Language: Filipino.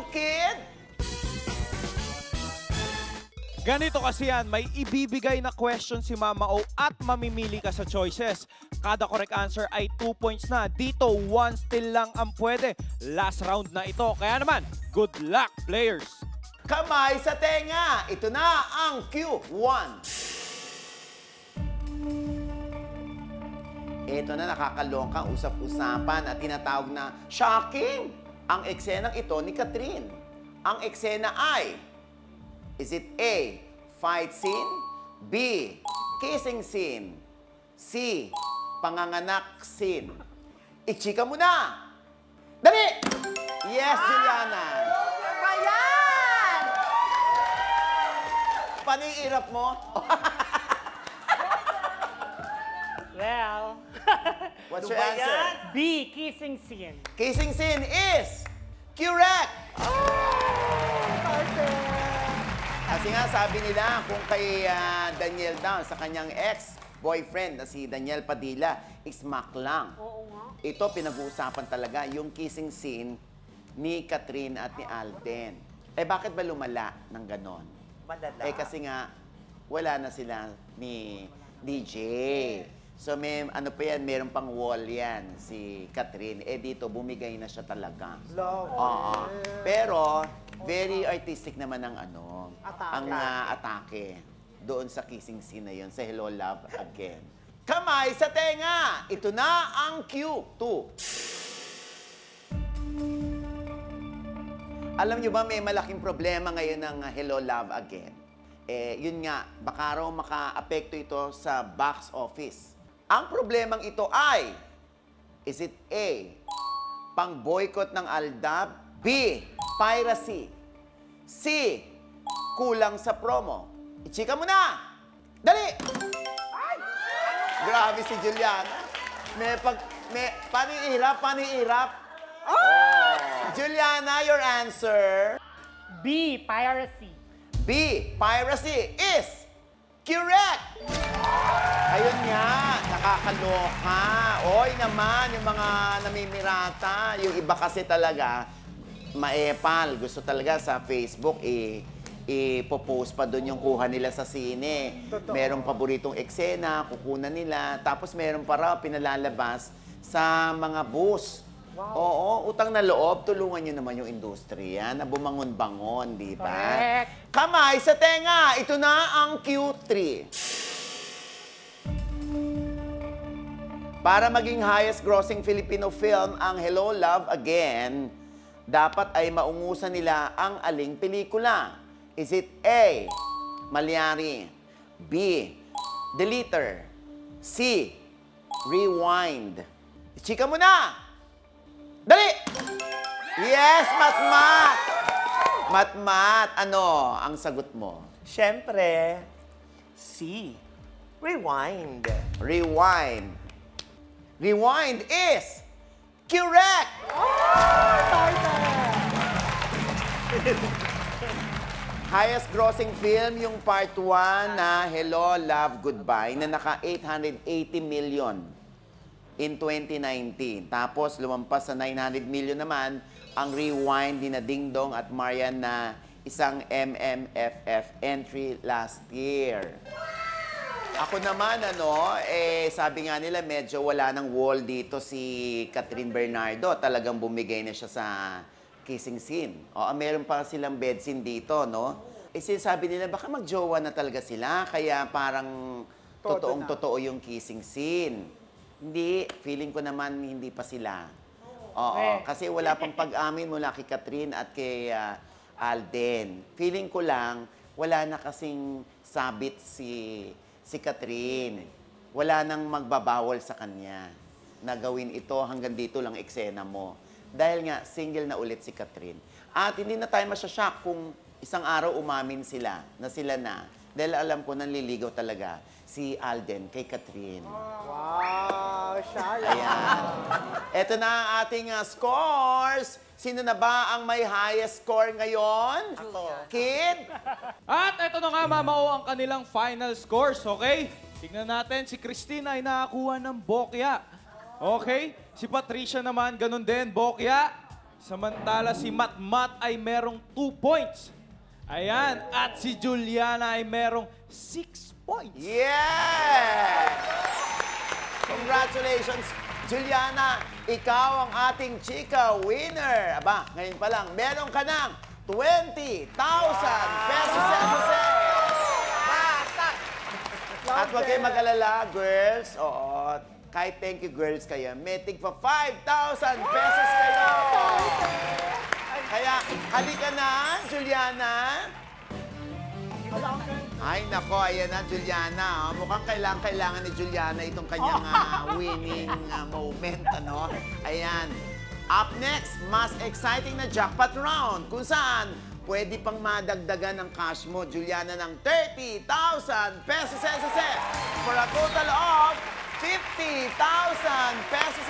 Kid? Ganito kasi yan, may ibibigay na question si Mama O at mamimili ka sa choices. Kada correct answer ay 2 points na. Dito, 1 still lang ang pwede. Last round na ito. Kaya naman, good luck, players! Kamay sa tenga. Ito na ang Q1. Ito na nakakalokang usap-usapan at tinatawag na shocking. Ang eksenang ito ni Catherine. Ang eksena ay, is it A, fight scene, B, kissing scene, C, panganganak scene? Ichika mo na! Dali! Yes, Juliana. Ayan! Paano yung irap mo? Well, What's your answer? B, kissing scene. Kissing scene is correct! Kasi nga sabi nila kung kay Daniel daw sa kanyang ex-boyfriend na si Daniel Padilla, smack lang. Oo nga. Ito pinag-uusapan talaga yung kissing scene ni Catherine at ni Alden. Eh bakit ba lumala ng ganon? Malala. Eh kasi nga wala na sila ni DJ. So may ano pa yan, meron pang wall yan si Catherine. Eh dito bumigay na siya talaga. Love. Oo. Pero very artistic naman ang Atake. ang atake doon sa kissing scene na yun, sa Hello Love Again. Kamay sa tenga! Ito na ang Q2. Alam nyo ba may malaking problema ngayon ng Hello Love Again? Eh, yun nga, baka raw maka-apekto ito sa box office. Ang problemang ito ay, is it A, pang-boycott ng Aldab, B, piracy, C, kulang sa promo. Ichika mo na! Dali! Ay! Grabe si Juliana. Paano yung irap? Oh. Juliana, your answer? B, piracy. B, piracy is correct! Ayun nga, nakakaloka. Oy naman, yung mga namimirata, yung iba kasi talaga, maepal. Gusto talaga sa Facebook, ipopost pa doon yung kuha nila sa sine. Totoo. Merong paboritong eksena, kukunan nila. Tapos meron pa raw pinalalabas sa mga bus. Wow. Oo, utang na loob, tulungan nyo naman yung industriya na bumangon-bangon, di ba? Correct. Kamay sa tenga! Ito na ang Q3. Para maging highest grossing Filipino film ang Hello Love Again, dapat ay maungusan nila ang aling pelikula. Is it A, Malyari, B, Deleter, C, Rewind? Chika mo na! Dali! Yes, Matmat! Matmat, ano ang sagot mo? Siyempre, C. Rewind. Rewind. Rewind is correct! Highest grossing film yung part 1 na Hello, Love, Goodbye na naka 880 million in 2019. Tapos lumampas sa 900 million naman ang Rewind ni na Ding Dong at Marian na isang MMFF entry last year. Ako naman, sabi nga nila medyo wala ng wall dito si Catherine Bernardo. Talagang bumigay na siya sa kissing scene. O, meron pa silang bed scene dito, no? Eh, sinasabi nila, baka magjowa na talaga sila, kaya parang totoong-totoo yung kissing scene. Hindi, feeling ko naman hindi pa sila. Oo, kasi wala pang pag-amin mula kay Catherine at kay Alden. Feeling ko lang, wala na kasing sabit si Catherine. Wala nang magbabawal sa kanya na gawin ito hanggang dito lang eksena mo. Dahil nga, single na ulit si Catherine. At hindi na tayo masyashock kung isang araw umamin sila na. Dahil alam ko nanliligaw talaga si Alden kay Catherine. Wow, Shara. Ayan. Ito na ang ating scores. Sino na ba ang may highest score ngayon? Ako. Kid? At ito na nga, Mama O, ang kanilang final scores, okay? Tignan natin, si Christine ay nakakuha ng bokya. Okay? Si Patricia naman, ganun din, bokya. Samantala si Matmat ay merong 2 points. Ayan, at si Juliana ay merong 6 points. Yes! Congratulations, Juliana. Ikaw ang ating chika winner. Aba, ngayon pa lang, meron ka ng 20,000 pesos. At huwag kayong mag-alala, girls. Oo, kahit thank you girls kayo, may tig pa 5,000 pesos kayo. Kaya, halika na, Juliana. Ay, nako, ayan na, Juliana. Mukhang kailangan ni Juliana itong kanyang winning moment, ano? Ayan. Up next, mas exciting na jackpot round kung saan pwede pang madagdagan ng cash mo, Juliana, ng 30,000 pesos for a total of 50,000 pesos.